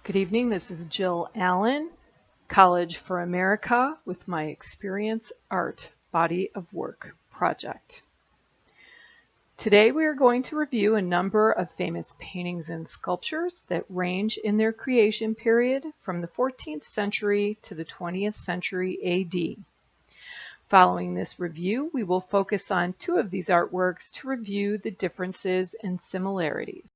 Good evening, this is Jill Allen, College for America with my Experience Art Body of Work project. Today we are going to review a number of famous paintings and sculptures that range in their creation period from the 14th century to the 20th century AD. Following this review, we will focus on two of these artworks to review the differences and similarities.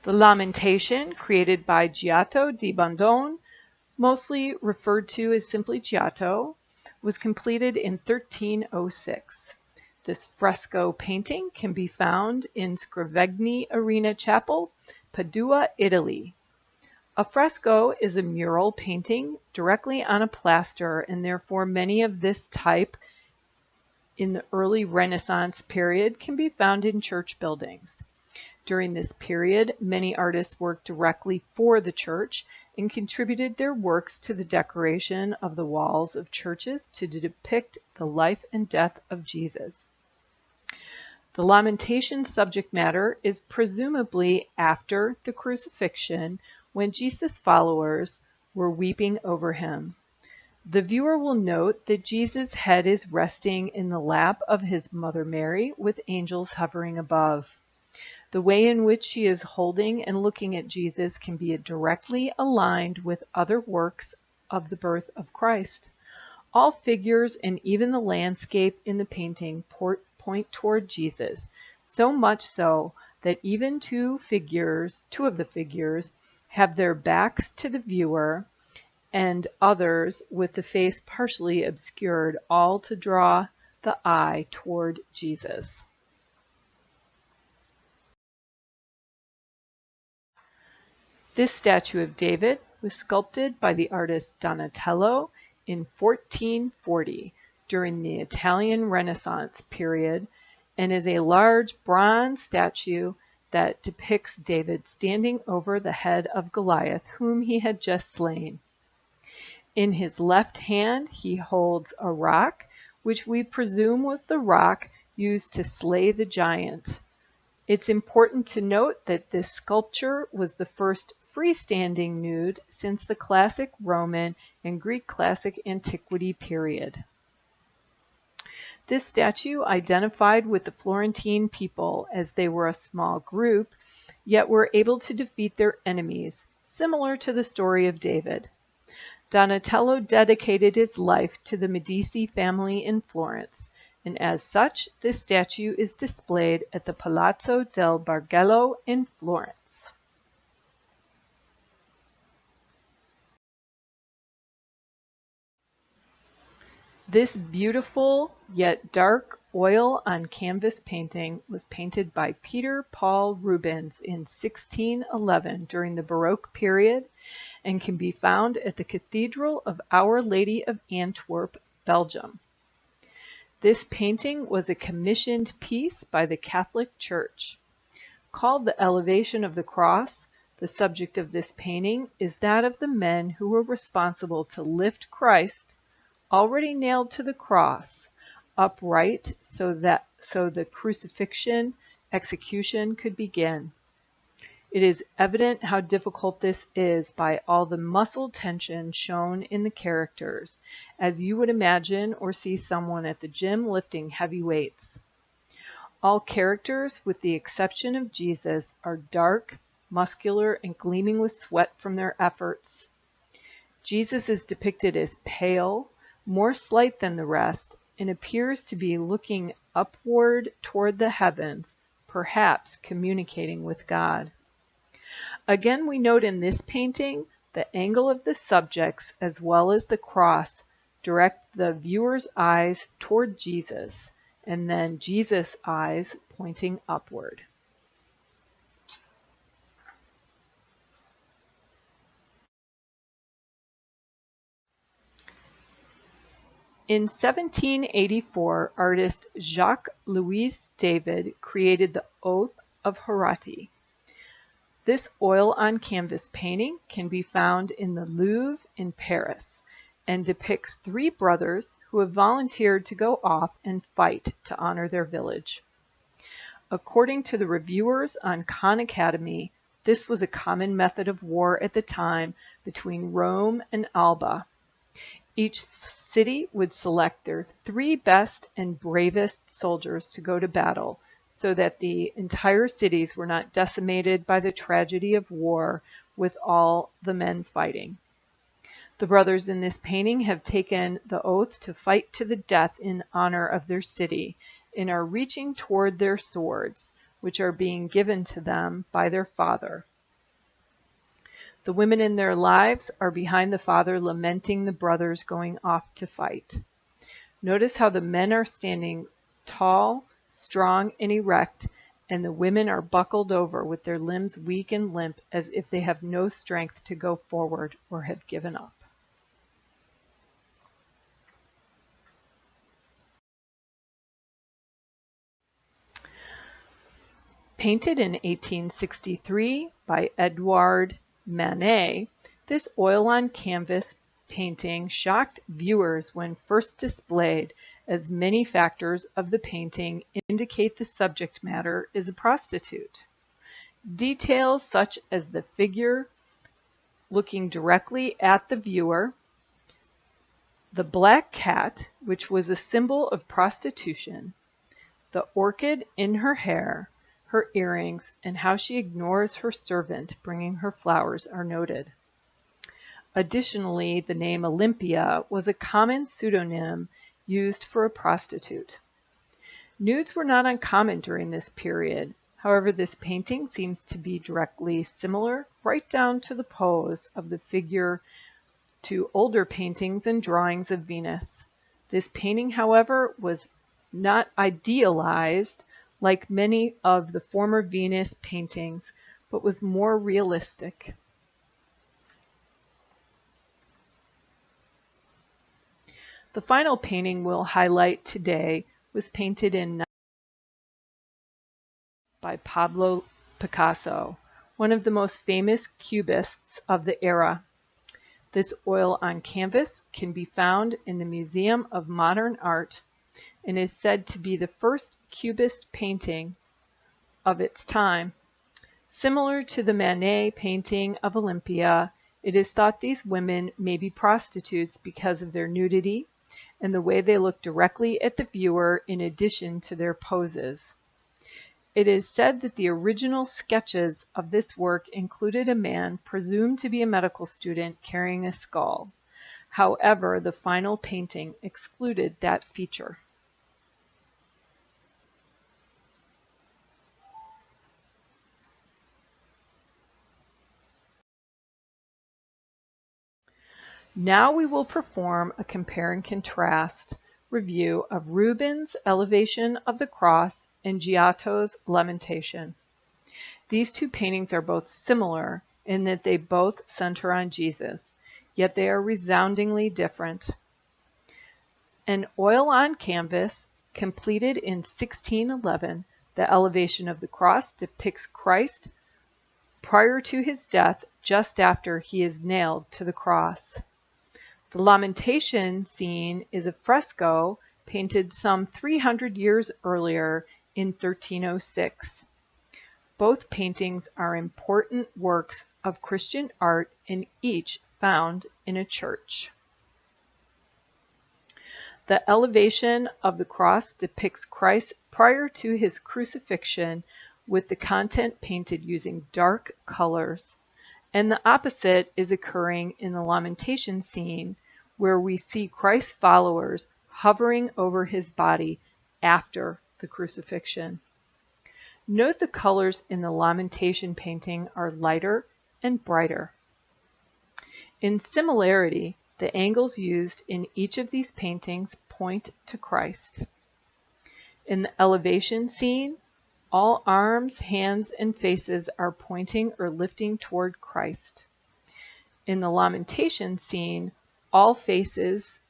The Lamentation, created by Giotto di Bondone, mostly referred to as simply Giotto, was completed in 1306. This fresco painting can be found in Scrivegni Arena Chapel, Padua, Italy. A fresco is a mural painting directly on a plaster, and therefore many of this type in the early Renaissance period can be found in church buildings. During this period, many artists worked directly for the church and contributed their works to the decoration of the walls of churches to depict the life and death of Jesus. The Lamentation subject matter is presumably after the crucifixion, when Jesus' followers were weeping over him. The viewer will note that Jesus' head is resting in the lap of his mother Mary, with angels hovering above. The way in which she is holding and looking at Jesus can be directly aligned with other works of the birth of Christ. All figures and even the landscape in the painting point toward Jesus, so much so that even two of the figures have their backs to the viewer and others with the face partially obscured, all to draw the eye toward Jesus. This statue of David was sculpted by the artist Donatello in 1440 during the Italian Renaissance period and is a large bronze statue that depicts David standing over the head of Goliath, whom he had just slain. In his left hand he holds a rock, which we presume was the rock used to slay the giant. It's important to note that this sculpture was the first freestanding nude since the classic Roman and Greek classic antiquity period. This statue identified with the Florentine people, as they were a small group, yet were able to defeat their enemies, similar to the story of David. Donatello dedicated his life to the Medici family in Florence, and as such, this statue is displayed at the Palazzo del Bargello in Florence. This beautiful yet dark oil on canvas painting was painted by Peter Paul Rubens in 1611 during the Baroque period and can be found at the Cathedral of Our Lady of Antwerp, Belgium. This painting was a commissioned piece by the Catholic Church. Called the Elevation of the Cross, the subject of this painting is that of the men who were responsible to lift Christ, already nailed to the cross, upright so the crucifixion execution could begin. It is evident how difficult this is by all the muscle tension shown in the characters, as you would imagine or see someone at the gym lifting heavy weights. All characters, with the exception of Jesus, are dark, muscular, and gleaming with sweat from their efforts. Jesus is depicted as pale, more slight than the rest, and appears to be looking upward toward the heavens, perhaps communicating with God. Again, we note in this painting the angle of the subjects as well as the cross direct the viewer's eyes toward Jesus, and then Jesus' eyes pointing upward. In 1784, artist Jacques-Louis David created the Oath of Herati. This oil-on-canvas painting can be found in the Louvre in Paris and depicts three brothers who have volunteered to go off and fight to honor their village. According to the reviewers on Khan Academy, This was a common method of war at the time between Rome and Alba. Each city would select their 3 best and bravest soldiers to go to battle, so that the entire cities were not decimated by the tragedy of war with all the men fighting. The brothers in this painting have taken the oath to fight to the death in honor of their city and are reaching toward their swords, which are being given to them by their father. The women in their lives are behind the father, lamenting the brothers going off to fight. Notice how the men are standing tall, strong, and erect, and the women are buckled over with their limbs weak and limp, as if they have no strength to go forward or have given up. Painted in 1863 by Edouard Manet, this oil-on canvas painting shocked viewers when first displayed, as many factors of the painting indicate the subject matter is a prostitute. Details such as the figure looking directly at the viewer, the black cat, which was a symbol of prostitution, the orchid in her hair, her earrings, and how she ignores her servant bringing her flowers are noted. Additionally, the name Olympia was a common pseudonym used for a prostitute. Nudes were not uncommon during this period. However, this painting seems to be directly similar, right down to the pose of the figure, to older paintings and drawings of Venus. This painting, however, was not idealized like many of the former Venus paintings, but was more realistic. The final painting we'll highlight today was painted in by Pablo Picasso, one of the most famous cubists of the era. This oil on canvas can be found in the Museum of Modern Art and is said to be the first cubist painting of its time. Similar to the Manet painting of Olympia, it is thought these women may be prostitutes because of their nudity and the way they look directly at the viewer in addition to their poses. It is said that the original sketches of this work included a man presumed to be a medical student carrying a skull. However, the final painting excluded that feature. Now we will perform a compare and contrast review of Rubens' Elevation of the Cross and Giotto's Lamentation. These two paintings are both similar in that they both center on Jesus, yet they are resoundingly different. An oil on canvas, completed in 1611, the Elevation of the Cross depicts Christ prior to his death, just after he is nailed to the cross. The Lamentation scene is a fresco painted some 300 years earlier in 1306. Both paintings are important works of Christian art and each found in a church. The Elevation of the Cross depicts Christ prior to his crucifixion, with the content painted using dark colors, and the opposite is occurring in the Lamentation scene, where we see Christ's followers hovering over his body after the crucifixion. Note the colors in the Lamentation painting are lighter and brighter. In similarity, the angles used in each of these paintings point to Christ. In the Elevation scene, all arms, hands, and faces are pointing or lifting toward Christ. In the Lamentation scene, all faces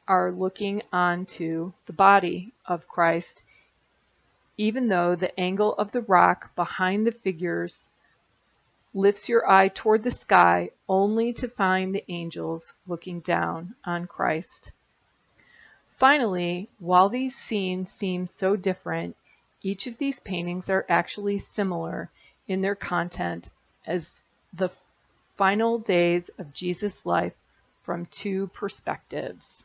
are looking onto the body of Christ, even though the angle of the rock behind the figures lifts your eye toward the sky only to find the angels looking down on Christ. Finally, while these scenes seem so different, each of these paintings are actually similar in their content as the final days of Jesus' life from two perspectives.